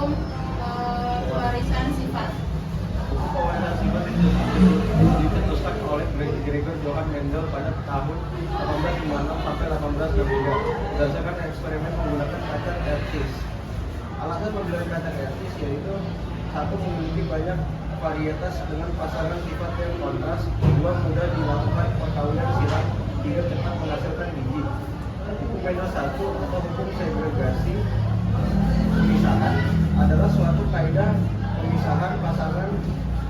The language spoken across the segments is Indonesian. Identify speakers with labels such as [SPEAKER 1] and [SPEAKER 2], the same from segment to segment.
[SPEAKER 1] hukum pewarisan sifat.
[SPEAKER 2] Hukum pewarisan sifat itu dicetuskan oleh Gregor Johann Mendel pada tahun 1856 sampai 1822 berdasarkan eksperimen menggunakan kaca Ertis. Alasan pemilihan kaca Ertis yaitu satu, memiliki banyak varietas dengan pasangan sifat yang kontras, dua, mudah dilakukan perkawinan silang hingga cepat menghasilkan biji. Hukum Mendel 1 atau hukum segregasi pemisahan adalah suatu kaidah pemisahan pasangan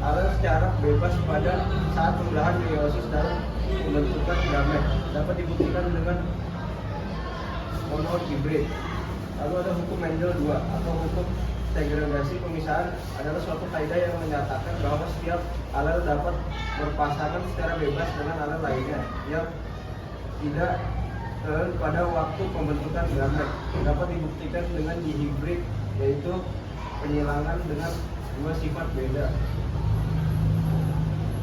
[SPEAKER 2] alel secara bebas pada saat pembelahan meiosis dalam pembentukan gamet dapat dibuktikan dengan monohibrid. Lalu ada hukum Mendel 2 atau hukum segregasi pemisahan adalah suatu kaidah yang menyatakan bahwa setiap alel dapat berpasangan secara bebas dengan alel lainnya yang tidak pada waktu pembentukan gamet dapat dibuktikan dengan dihibrid, yaitu penyilangan dengan dua sifat beda,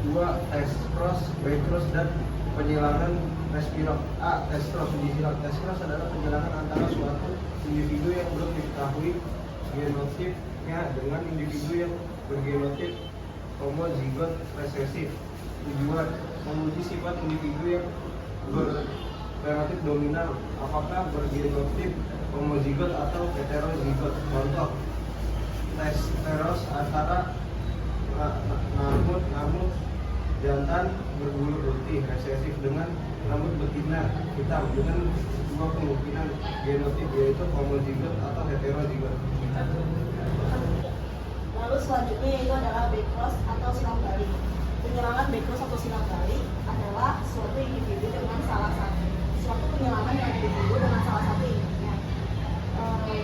[SPEAKER 2] dua testros, becros, dan penyilangan respiros. A. Testros, uji silang. Testros adalah penyilangan antara suatu individu yang belum diketahui genotipnya dengan individu yang bergenotip homozigot resesif. Tujuan menguji sifat individu yang bergenotip dominan apakah bergenotip homozigot atau heterozigot. Contoh, testosteron antara namun jantan berbulu putih resesif dengan rambut betina hitam dengan dua kemungkinan genotip, yaitu homozigot atau heterozigot.
[SPEAKER 3] Lalu selanjutnya yaitu adalah becros atau silang balik. Penyilangan becros atau silang balik adalah suatu individu dengan suatu penyilangan yang individu dengan salah satu induknya,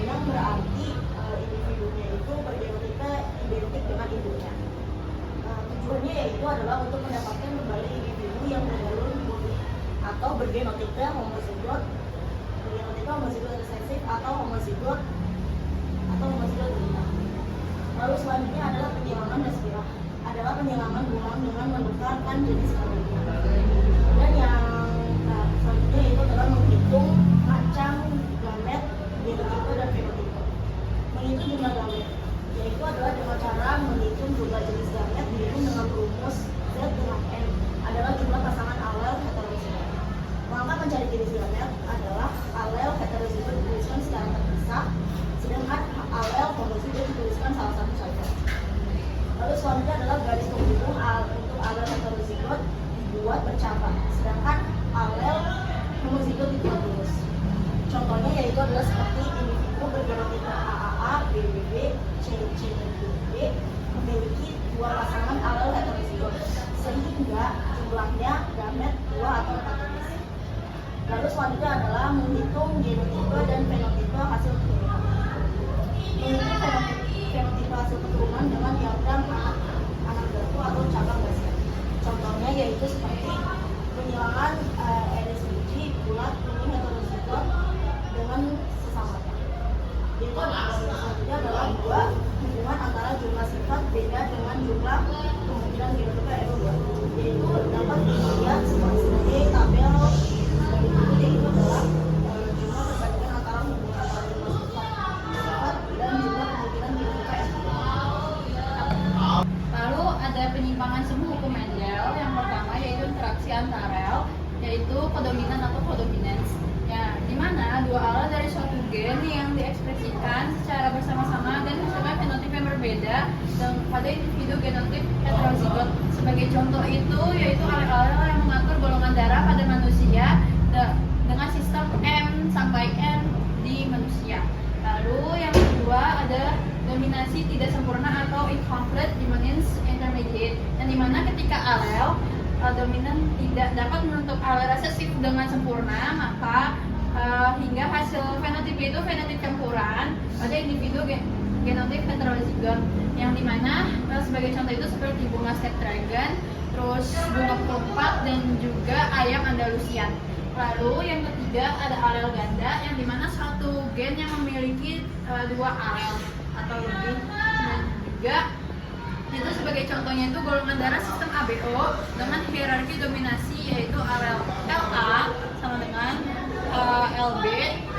[SPEAKER 3] yang berarti individunya itu bergenotipe identik dengan induknya. Tujuannya yaitu adalah untuk mendapatkan kembali individu yang bergalur putih atau bergenotipe homozigot resesif atau homozigot dominan. Lalu selanjutnya adalah penyilangan respirah, adalah penyilangan ulang dengan menukarkan jenis kelaminnya. Dan yang selanjutnya itu adalah menghitung macam gamet, genotipe, dan fenotipe. Menghitung jumlah gamet, yaitu adalah dengan cara menghitung jumlah jenis gamet dihitung dengan rumus Z dengan N adalah jumlah pasangan alel heterozigot. Langkah mencari jenis gamet adalah alel heterozigot dituliskan secara terpisah, sedangkan alel homozigot dituliskan salah satu saja. Lalu selanjutnya adalah garis penghubung untuk alel heterozigot dibuat bercabang, sedangkan alel homozigot dibuat lurus. Contohnya yaitu adalah seperti individu bergenotipe AAA, BBB, CCB memiliki dua pasangan alel heterozigot sehingga jumlahnya gamet 2 atau 4 jenis. Lalu selanjutnya adalah menghitung genotipe dan fenotipe hasil keturunan. Menghitung fenotipe hasil keturunan dengan diagram anak batu atau cabang gasil. Contohnya yaitu seperti penyilangan Aedes aegypti bulat kuning heterozigot dengan sesamanya. Yaitu selanjutnya adalah dua hubungan antara jumlah sifat beda dengan jumlah kemungkinan genotipe F2, yaitu dapat dilihat sebagai tabel dari berikut, yaitu adalah jumlah perbandingan antara hubungan antara jumlah sifat dan jumlah kemungkinan genotipe F2.
[SPEAKER 1] Lalu ada penyimpangan semu hukum Mendel. Yang pertama yaitu interaksi antar rel, yaitu kodominan atau kodominans, ya, di mana dua alel dari suatu gen yang diekspresikan secara bersama-sama dan menghasilkan fenotip yang berbeda dan pada individu genotip heterozigot. Sebagai contoh itu yaitu alel-alel yang mengatur golongan darah pada manusia dengan sistem M sampai N di manusia. Lalu yang kedua ada dominasi tidak sempurna atau incomplete dominance intermediate, yang dimana ketika alel dominan tidak dapat membentuk alel resesif dengan sempurna, maka hingga hasil fenotip itu fenotip campuran pada individu genotip heterozigot, yang dimana sebagai contoh itu seperti bunga snapdragon, terus bunga kelopak, dan juga ayam Andalusian. Lalu yang ketiga ada alel ganda, yang dimana satu gen yang memiliki dua alel atau lebih, dan juga itu sebagai contohnya itu golongan darah sistem ABO dengan hierarki dominasi yaitu alel LA sama dengan LB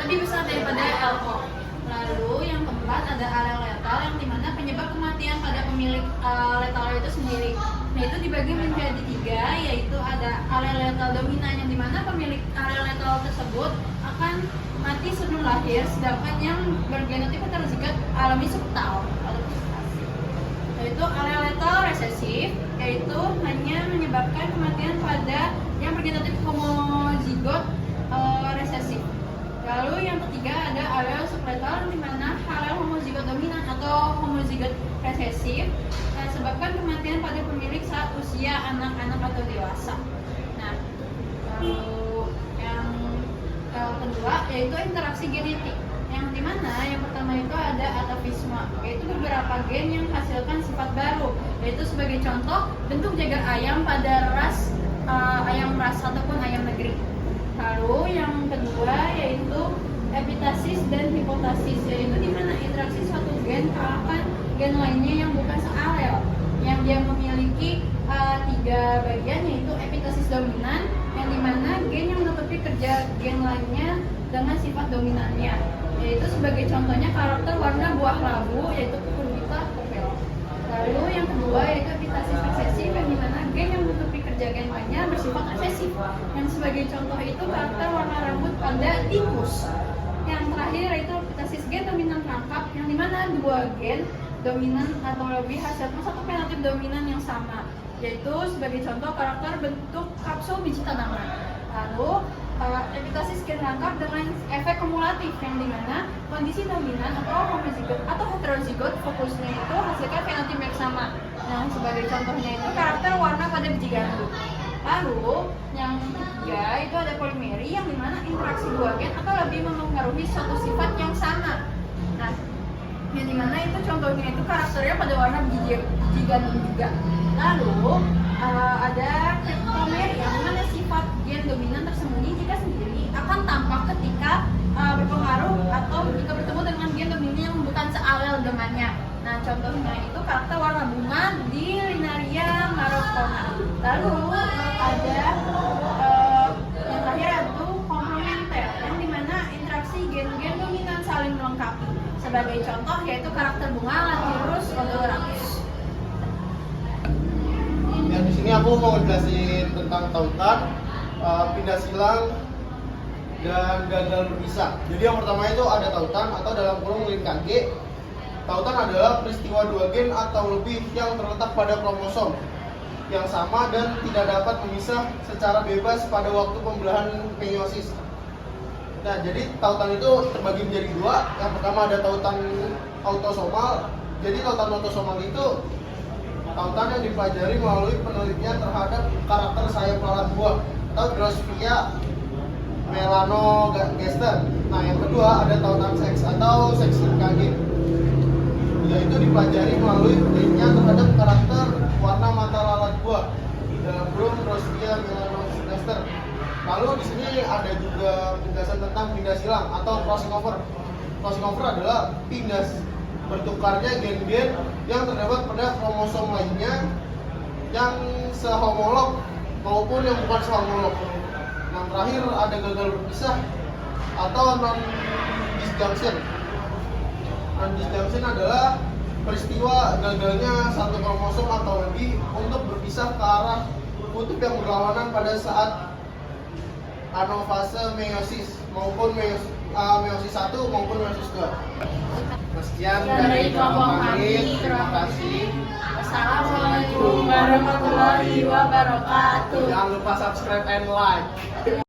[SPEAKER 1] lebih besar daripada LO. Lalu yang keempat ada alel letal yang dimana penyebab kematian pada pemilik letal itu sendiri. Nah itu dibagi menjadi 3, yaitu ada alel letal dominan yang dimana pemilik alel letal tersebut akan mati sebelum lahir, sedangkan yang bergenotip heterozigot alami subtal atau mutasi. Yaitu alel letal resesif, yaitu hanya menyebabkan kematian pada yang bergenotip homozigot resesif. Lalu yang ketiga ada alel subletal di mana alel homozigot dominan atau homozigot resesif sebabkan kematian pada pemilik saat usia anak-anak atau dewasa. Nah, lalu yang kedua yaitu interaksi genetik. Yang dimana yang pertama itu ada atavisme, yaitu beberapa gen yang menghasilkan sifat baru, yaitu sebagai contoh bentuk jagar ayam pada ras ayam ras ataupun ayam negeri. Lalu yang kedua yaitu epitasis dan hipotasis, yaitu dimana interaksi suatu gen akan gen lainnya yang bukan sealel, yang dia memiliki 3 bagian, yaitu epitasis dominan, yang dimana gen yang menutupi kerja gen lainnya dengan sifat dominannya, yaitu sebagai contohnya karakter warna buah labu, yaitu cucurbita purpura. Lalu yang kedua yaitu epitasis resesif, yang dimana gen yang menutupi kerja gen lainnya bersifat resesif, yang sebagai contoh itu karakter warna rambut pada tikus. Yang terakhir yaitu epitasis gen dominan rangkap, yang dimana 2 gen dominan atau lebih hasilkan satu fenotip dominan yang sama, yaitu sebagai contoh karakter bentuk kapsul biji tanaman. Lalu epitasis gen rangkap dengan efek kumulatif, yang dimana kondisi dominan atau homozigot atau heterozigot fokusnya itu hasilkan fenotip yang sama. Yang sebagai contohnya itu karakter warna pada biji gandum. Lalu yang ketiga itu ada polimeri, yang dimana interaksi 2 gen atau lebih mempengaruhi suatu sifat yang sama. Nah, yang dimana itu contohnya itu karakternya pada warna biji gandum juga. Lalu ada kriptomeri, yang dimana sifat gen dominan tersembunyi jika sendiri akan tampak ketika berpengaruh atau jika bertemu dengan gen dominan yang bukan sealel dengannya. Nah, contohnya itu karakter warna bunga di Linaria marocona. Lalu ada yang terakhir itu komplementer, yang dimana interaksi gen-gen dominan saling melengkapi. Sebagai contoh yaitu karakter bunga Lathyrus odoratus.
[SPEAKER 4] Ya, di sini aku mau jelasin tentang tautan, pindah silang, dan gagal berpisah. Jadi yang pertama itu ada tautan atau dalam kurung LinKG. Tautan adalah peristiwa 2 gen atau lebih yang terletak pada kromosom yang sama dan tidak dapat memisah secara bebas pada waktu pembelahan meiosis. Nah, jadi tautan itu terbagi menjadi 2. Yang pertama ada tautan autosomal. Jadi tautan autosomal itu tautan yang dipelajari melalui penelitian terhadap karakter sayap lalat buah atau Drosophila melanogaster. Nah, yang kedua ada tautan seks atau seks LinKG, yaitu dipelajari melalui penelitian terhadap karakter warna mata lalat buah dalam kurung Drosophila melanogaster. Lalu di sini ada juga penjelasan tentang pindah silang atau crossing over. Crossing over adalah pindah bertukarnya gen-gen yang terdapat pada kromosom lainnya yang sehomolog maupun yang bukan sehomolog. Yang terakhir ada gagal berpisah atau non-disjunction. Non-disjunction adalah peristiwa gagalnya satu kromosom atau lebih untuk berpisah ke arah kutub yang berlawanan pada saat anofase meiosis maupun meiosis 1 maupun meiosis 2. Sekian dari kelompok kami. Terima kasih.
[SPEAKER 1] Wassalamualaikum warahmatullahi wabarakatuh.
[SPEAKER 4] Jangan lupa subscribe and like.